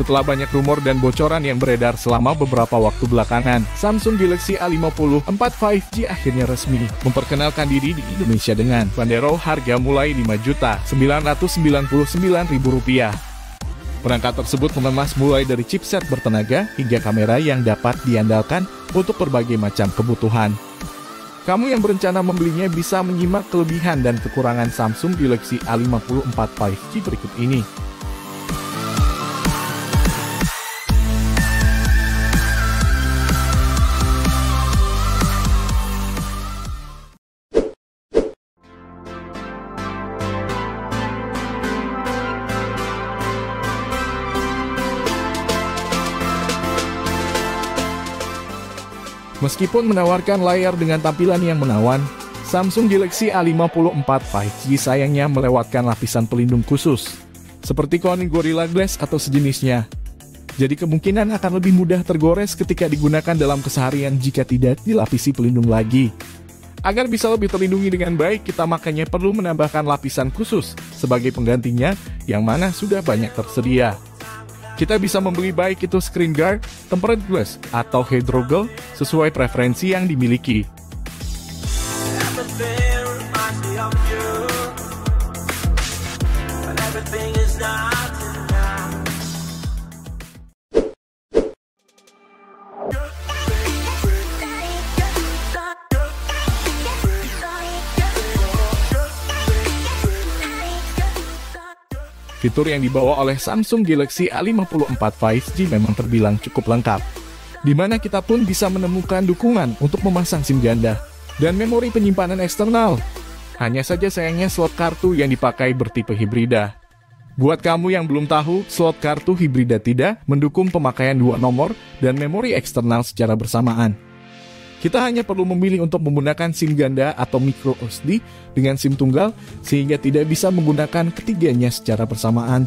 Setelah banyak rumor dan bocoran yang beredar selama beberapa waktu belakangan, Samsung Galaxy A54 5G akhirnya resmi memperkenalkan diri di Indonesia dengan bandrol harga mulai Rp5.999.000. Perangkat tersebut mengemas mulai dari chipset bertenaga hingga kamera yang dapat diandalkan untuk berbagai macam kebutuhan. Kamu yang berencana membelinya bisa menyimak kelebihan dan kekurangan Samsung Galaxy A54 5G berikut ini. Meskipun menawarkan layar dengan tampilan yang menawan, Samsung Galaxy A54 5G sayangnya melewatkan lapisan pelindung khusus, seperti Corning Gorilla Glass atau sejenisnya. Jadi kemungkinan akan lebih mudah tergores ketika digunakan dalam keseharian jika tidak dilapisi pelindung lagi. Agar bisa lebih terlindungi dengan baik, kita makanya perlu menambahkan lapisan khusus sebagai penggantinya yang mana sudah banyak tersedia. Kita bisa membeli baik itu screen guard, tempered glass, atau hydrogel sesuai preferensi yang dimiliki. Fitur yang dibawa oleh Samsung Galaxy A54 5G memang terbilang cukup lengkap, di mana kita pun bisa menemukan dukungan untuk memasang SIM ganda dan memori penyimpanan eksternal. Hanya saja sayangnya slot kartu yang dipakai bertipe hibrida. Buat kamu yang belum tahu, slot kartu hibrida tidak mendukung pemakaian dua nomor dan memori eksternal secara bersamaan. Kita hanya perlu memilih untuk menggunakan SIM ganda atau micro SD dengan SIM tunggal, sehingga tidak bisa menggunakan ketiganya secara bersamaan.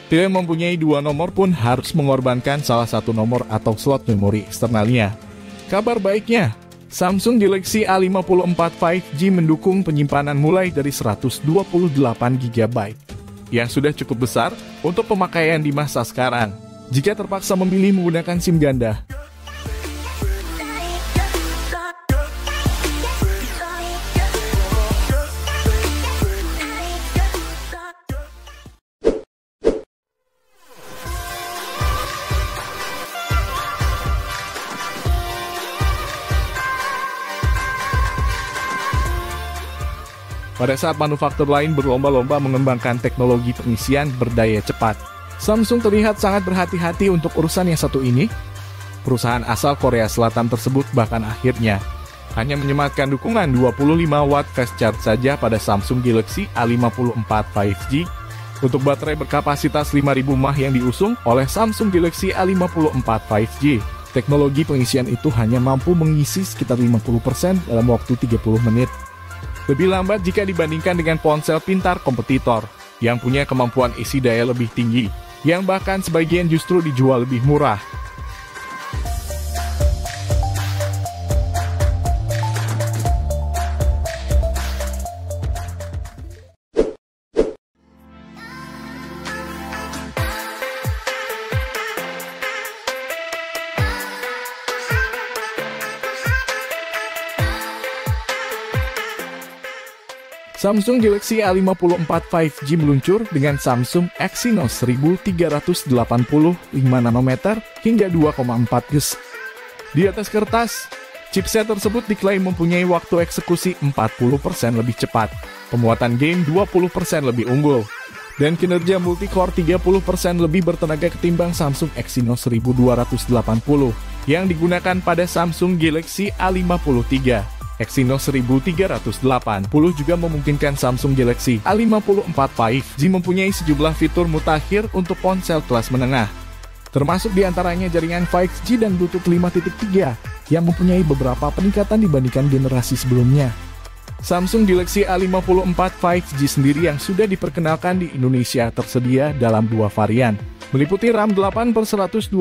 Tidak mempunyai dua nomor pun harus mengorbankan salah satu nomor atau slot memori eksternalnya. Kabar baiknya, Samsung Galaxy A54 5G mendukung penyimpanan mulai dari 128 GB, yang sudah cukup besar untuk pemakaian di masa sekarang, jika terpaksa memilih menggunakan SIM ganda. Pada saat manufaktur lain berlomba-lomba mengembangkan teknologi pengisian berdaya cepat, Samsung terlihat sangat berhati-hati untuk urusan yang satu ini. Perusahaan asal Korea Selatan tersebut bahkan akhirnya hanya menyematkan dukungan 25 Watt fast charge saja pada Samsung Galaxy A54 5G untuk baterai berkapasitas 5000 mAh yang diusung oleh Samsung Galaxy A54 5G. Teknologi pengisian itu hanya mampu mengisi sekitar 50% dalam waktu 30 menit. Lebih lambat jika dibandingkan dengan ponsel pintar kompetitor yang punya kemampuan isi daya lebih tinggi, yang bahkan sebagian justru dijual lebih murah. Samsung Galaxy A54 5G meluncur dengan Samsung Exynos 1380 5nm hingga 2,4 GHz. Di atas kertas, chipset tersebut diklaim mempunyai waktu eksekusi 40% lebih cepat, pemuatan game 20% lebih unggul, dan kinerja multicore 30% lebih bertenaga ketimbang Samsung Exynos 1280 yang digunakan pada Samsung Galaxy A53. Exynos 1380 juga memungkinkan Samsung Galaxy A54 5G mempunyai sejumlah fitur mutakhir untuk ponsel kelas menengah, termasuk diantaranya jaringan 5G dan Bluetooth 5.3 yang mempunyai beberapa peningkatan dibandingkan generasi sebelumnya. Samsung Galaxy A54 5G sendiri yang sudah diperkenalkan di Indonesia tersedia dalam dua varian, meliputi RAM 8/128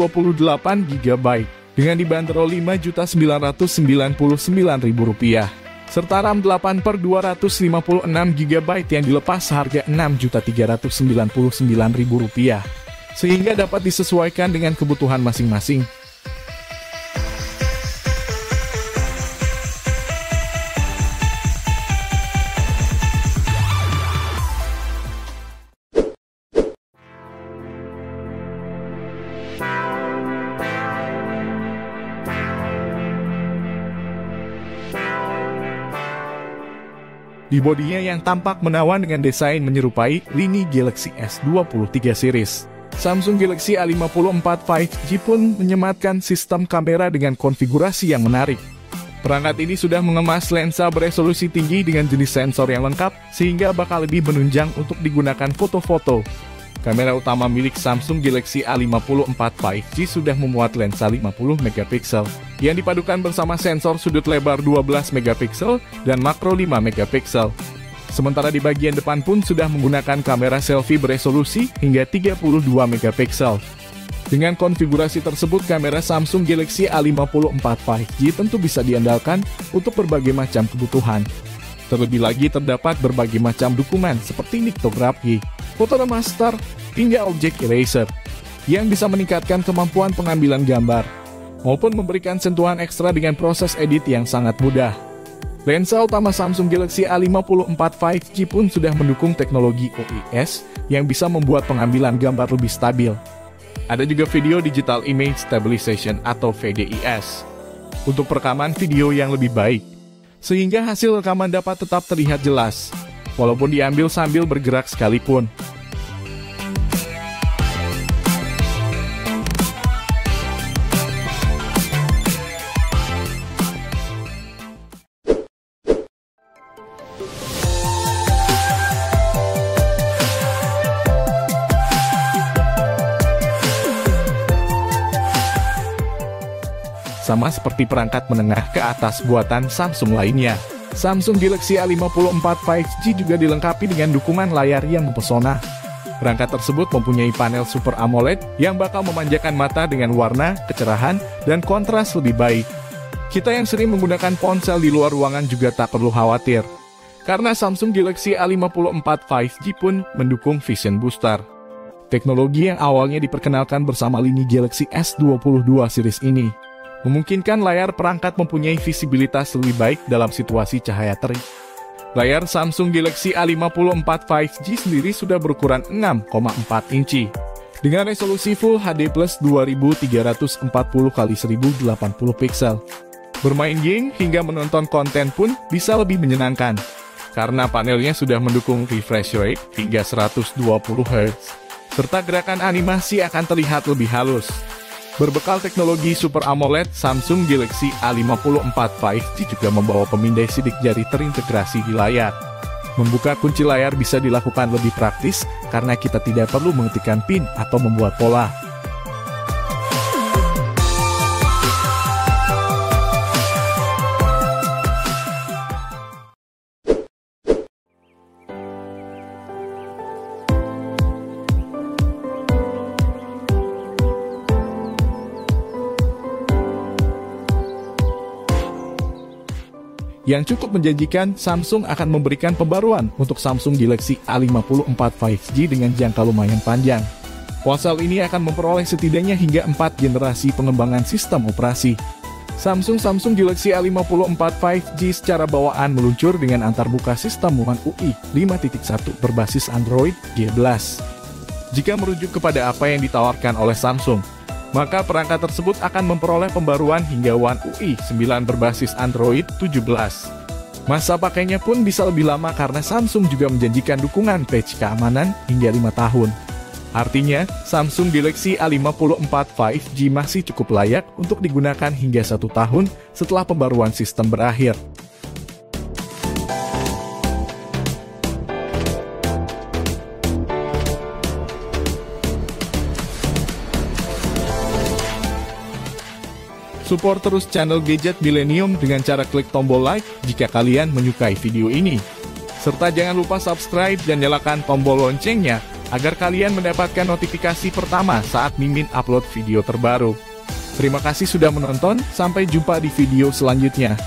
GB, dengan dibanderol Rp5.999.000, serta RAM 8/256 GB yang dilepas seharga Rp6.399.000. sehingga dapat disesuaikan dengan kebutuhan masing-masing. Di bodinya yang tampak menawan dengan desain menyerupai lini Galaxy S23 series, Samsung Galaxy A54 5G pun menyematkan sistem kamera dengan konfigurasi yang menarik. Perangkat ini sudah mengemas lensa beresolusi tinggi dengan jenis sensor yang lengkap, sehingga bakal lebih menunjang untuk digunakan foto-foto. Kamera utama milik Samsung Galaxy A54 5G sudah memuat lensa 50 megapiksel yang dipadukan bersama sensor sudut lebar 12 megapiksel dan makro 5 megapiksel. Sementara di bagian depan pun sudah menggunakan kamera selfie beresolusi hingga 32 megapiksel. Dengan konfigurasi tersebut, kamera Samsung Galaxy A54 5G tentu bisa diandalkan untuk berbagai macam kebutuhan. Terlebih lagi terdapat berbagai macam dukungan seperti niktografi, foto remaster, hingga object eraser, yang bisa meningkatkan kemampuan pengambilan gambar, maupun memberikan sentuhan ekstra dengan proses edit yang sangat mudah. Lensa utama Samsung Galaxy A54 5G pun sudah mendukung teknologi OIS yang bisa membuat pengambilan gambar lebih stabil. Ada juga Video Digital Image Stabilization atau VDIS, untuk perekaman video yang lebih baik, sehingga hasil rekaman dapat tetap terlihat jelas, walaupun diambil sambil bergerak sekalipun. Sama seperti perangkat menengah ke atas buatan Samsung lainnya, Samsung Galaxy A54 5G juga dilengkapi dengan dukungan layar yang mempesona. Perangkat tersebut mempunyai panel Super AMOLED yang bakal memanjakan mata dengan warna, kecerahan, dan kontras lebih baik. Kita yang sering menggunakan ponsel di luar ruangan juga tak perlu khawatir, karena Samsung Galaxy A54 5G pun mendukung Vision Booster. Teknologi yang awalnya diperkenalkan bersama lini Galaxy S22 series ini memungkinkan layar perangkat mempunyai visibilitas lebih baik dalam situasi cahaya terik. Layar Samsung Galaxy A54 5G sendiri sudah berukuran 6,4 inci, dengan resolusi Full HD Plus 2340 x 1080 piksel. Bermain game hingga menonton konten pun bisa lebih menyenangkan, karena panelnya sudah mendukung refresh rate hingga 120 Hz, serta gerakan animasi akan terlihat lebih halus. Berbekal teknologi Super AMOLED, Samsung Galaxy A54 5G juga membawa pemindai sidik jari terintegrasi di layar. Membuka kunci layar bisa dilakukan lebih praktis karena kita tidak perlu mengetikkan PIN atau membuat pola. Yang cukup menjanjikan, Samsung akan memberikan pembaruan untuk Samsung Galaxy A54 5G dengan jangka lumayan panjang. Ponsel ini akan memperoleh setidaknya hingga 4 generasi pengembangan sistem operasi. Samsung Galaxy A54 5G secara bawaan meluncur dengan antarmuka sistem One UI 5.1 berbasis Android G11. Jika merujuk kepada apa yang ditawarkan oleh Samsung, maka perangkat tersebut akan memperoleh pembaruan hingga One UI 9 berbasis Android 17. Masa pakainya pun bisa lebih lama karena Samsung juga menjanjikan dukungan patch keamanan hingga 5 tahun. Artinya, Samsung Galaxy A54 5G masih cukup layak untuk digunakan hingga 1 tahun setelah pembaruan sistem berakhir. Support terus channel Gadget Millennium dengan cara klik tombol like jika kalian menyukai video ini. Serta jangan lupa subscribe dan nyalakan tombol loncengnya agar kalian mendapatkan notifikasi pertama saat Mimin upload video terbaru. Terima kasih sudah menonton, sampai jumpa di video selanjutnya.